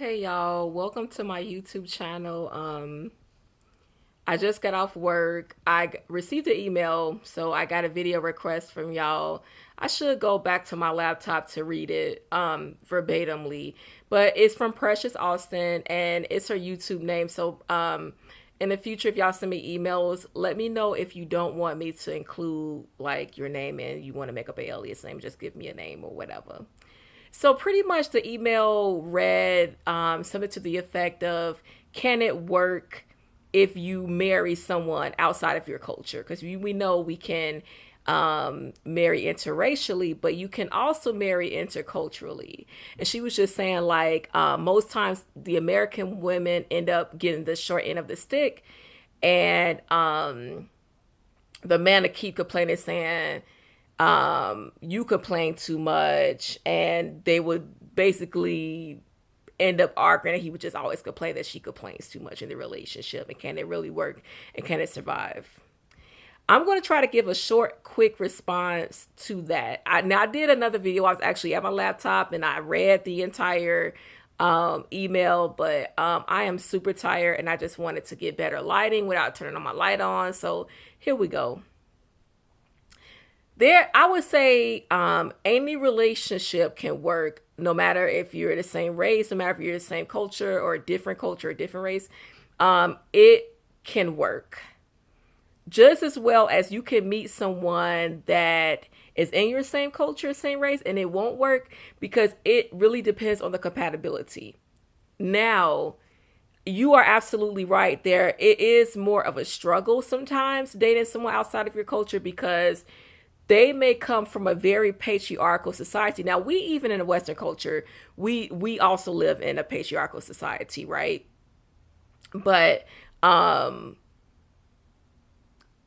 Hey y'all, welcome to my YouTube channel. I just got off work. Received an email, so I got a video request from y'all. I should go back to my laptop to read it verbatimly, but it's from Precious Austin and it's her YouTube name. So in the future, if y'all send me emails, let me know if you don't want me to include like your name and you want to make up an alias name. Just give me a name or whatever. So pretty much the email read something to the effect of, "Can it work if you marry someone outside of your culture?" Because we know we can marry interracially, but you can also marry interculturally. And she was just saying like most times the American women end up getting the short end of the stick, and the man to keep complaining saying you complain too much, and they would basically end up arguing, and he would just always complain that she complains too much in the relationship, and can it really work and can it survive? I'm going to try to give a short, quick response to that. I did another video. I was actually at my laptop and I read the entire email, but I am super tired and I just wanted to get better lighting without turning on my light on. So here we go. I would say any relationship can work no matter if you're the same race, no matter if you're the same culture or a different culture or different race. It can work just as well as you can meet someone that is in your same culture, same race, and it won't work because it really depends on the compatibility. Now, you are absolutely right there. It is more of a struggle sometimes dating someone outside of your culture because they may come from a very patriarchal society. Now, we even in the Western culture, we also live in a patriarchal society, right? But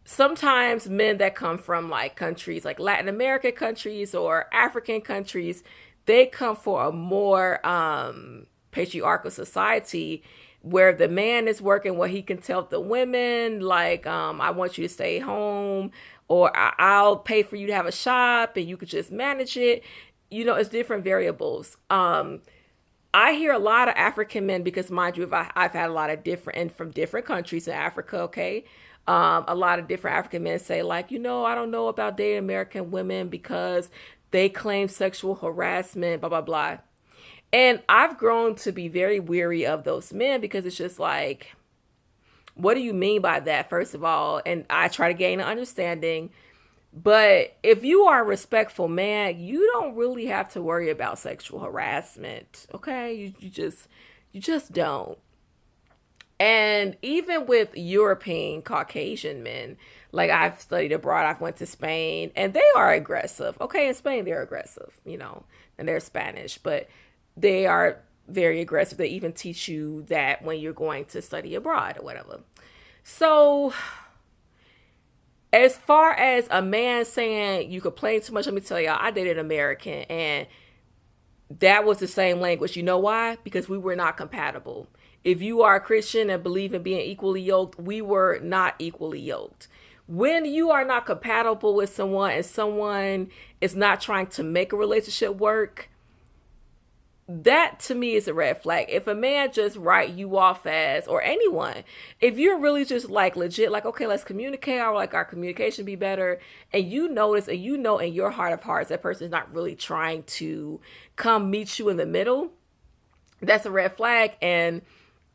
sometimes men that come from like countries like Latin American countries or African countries, they come for a more patriarchal society where the man is working what he can tell the women like I want you to stay home, or I'll pay for you to have a shop and you could just manage it. It's different variables. I hear a lot of African men because, mind you, if I've had a lot of different and from different countries in Africa. Okay, a lot of different African men say like, I don't know about dating American women because they claim sexual harassment, blah blah blah. And I've grown to be very weary of those men because it's just like, what do you mean by that, first of all? And I try to gain an understanding. But if you are a respectful man, you don't really have to worry about sexual harassment. Okay? You just don't. And even with European Caucasian men, like I've studied abroad, I've went to Spain, and they are aggressive. Okay, in Spain they're aggressive, and they're Spanish, but they are very aggressive. They even teach you that when you're going to study abroad or whatever. So as far as a man saying you complain too much, let me tell y'all, I dated an American and that was the same language. You know why? Because we were not compatible. If you are a Christian and believe in being equally yoked, we were not equally yoked. When you are not compatible with someone and someone is not trying to make a relationship work, that to me is a red flag. If a man just write you off as, or anyone, if you're really just like legit, like, okay, let's communicate, or like our communication be better, and you notice and you know in your heart of hearts that person is not really trying to come meet you in the middle, that's a red flag. And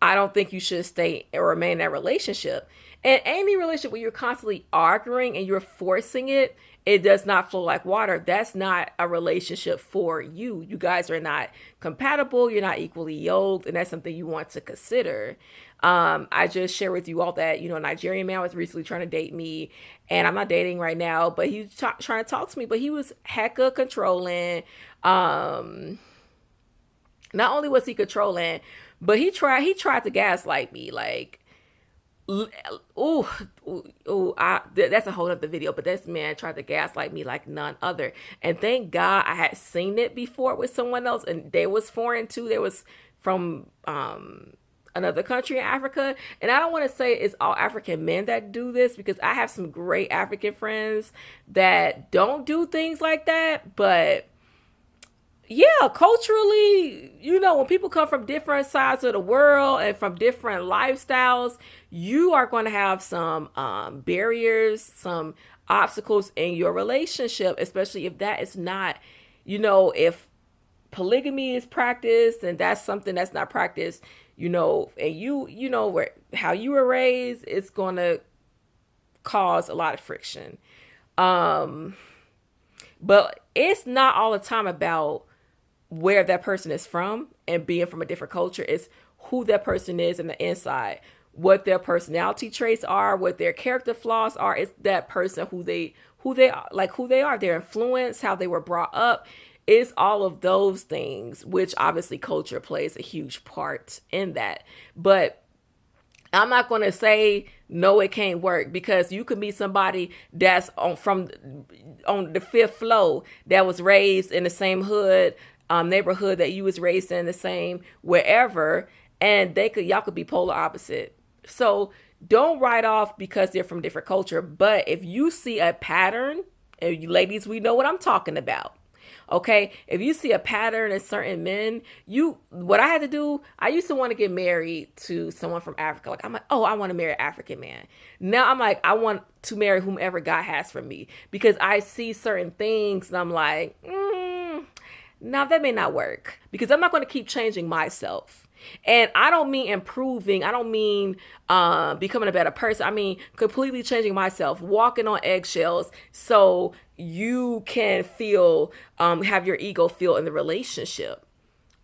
I don't think you should stay or remain in that relationship. And any relationship where you're constantly arguing and you're forcing it, it does not flow like water. That's not a relationship for you. You guys are not compatible. You're not equally yoked. And that's something you want to consider. I just share with you all that, a Nigerian man was recently trying to date me, and I'm not dating right now, but he was trying to talk to me, but he was hecka controlling. Not only was he controlling, but he tried to gaslight me. Like, that's a whole other video. But this man tried to gaslight me like none other. And thank God I had seen it before with someone else, and they was foreign too. They was from another country in Africa. And I don't want to say it's all African men that do this, because I have some great African friends that don't do things like that, but Yeah, culturally, when people come from different sides of the world and from different lifestyles, you are going to have some barriers, some obstacles in your relationship, especially if that is not, if polygamy is practiced and that's something that's not practiced, and where how you were raised, it's going to cause a lot of friction. Um, but it's not all the time about where that person is from and being from a different culture. Is who that person is in the inside, what their personality traits are, what their character flaws are. It's that person who they are, like who they are, their influence, how they were brought up. It's all of those things, which obviously culture plays a huge part in that. But I'm not going to say no, it can't work, because you could meet somebody that's on the fifth floor that was raised in the same hood, neighborhood that you was raised in, the same wherever, and y'all could be polar opposite. So don't write off because they're from different culture. But if you see a pattern, and you ladies, we know what I'm talking about. Okay, if you see a pattern in certain men, what I had to do, I used to want to get married to someone from Africa. Like, I'm like, oh, I want to marry an African man. Now I'm like, I want to marry whomever God has for me, because I see certain things and I'm like, now that may not work, because I'm not going to keep changing myself. And I don't mean improving. I don't mean becoming a better person. I mean completely changing myself, walking on eggshells, so you can feel, have your ego feel in the relationship.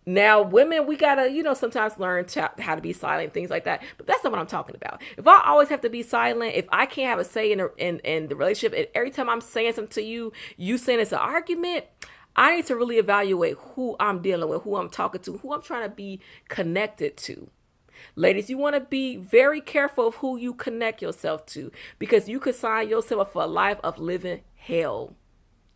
Now, women, we gotta, sometimes learn how to be silent, things like that. But that's not what I'm talking about. If I always have to be silent, if I can't have a say in the relationship, and every time I'm saying something to you, you saying it's an argument, I need to really evaluate who I'm dealing with, who I'm talking to, who I'm trying to be connected to. Ladies, you want to be very careful of who you connect yourself to, because you could sign yourself up for a life of living hell.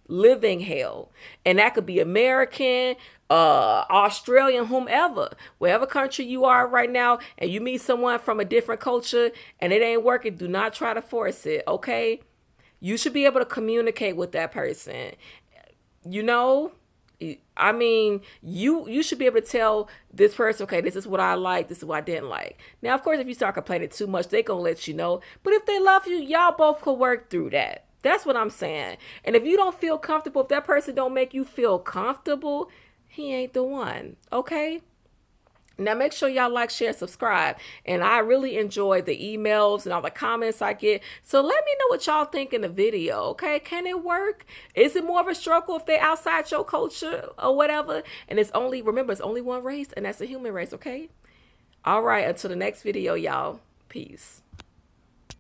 Living hell. And that could be American, Australian, whomever, wherever country you are right now, and you meet someone from a different culture and it ain't working, do not try to force it, okay? You should be able to communicate with that person. you know I mean, you should be able to tell this person, okay, this is what I like, this is what I didn't like. Now, of course, if you start complaining too much, they gonna let you know. But if they love you, y'all both could work through that. That's what I'm saying. And if you don't feel comfortable, if that person don't make you feel comfortable, he ain't the one. Okay? Now make sure y'all like, share, subscribe. And I really enjoy the emails and all the comments I get. So let me know what y'all think in the video, okay? Can it work? Is it more of a struggle if they outside your culture or whatever? And remember, it's only one race, and that's the human race, okay? All right, until the next video, y'all. Peace.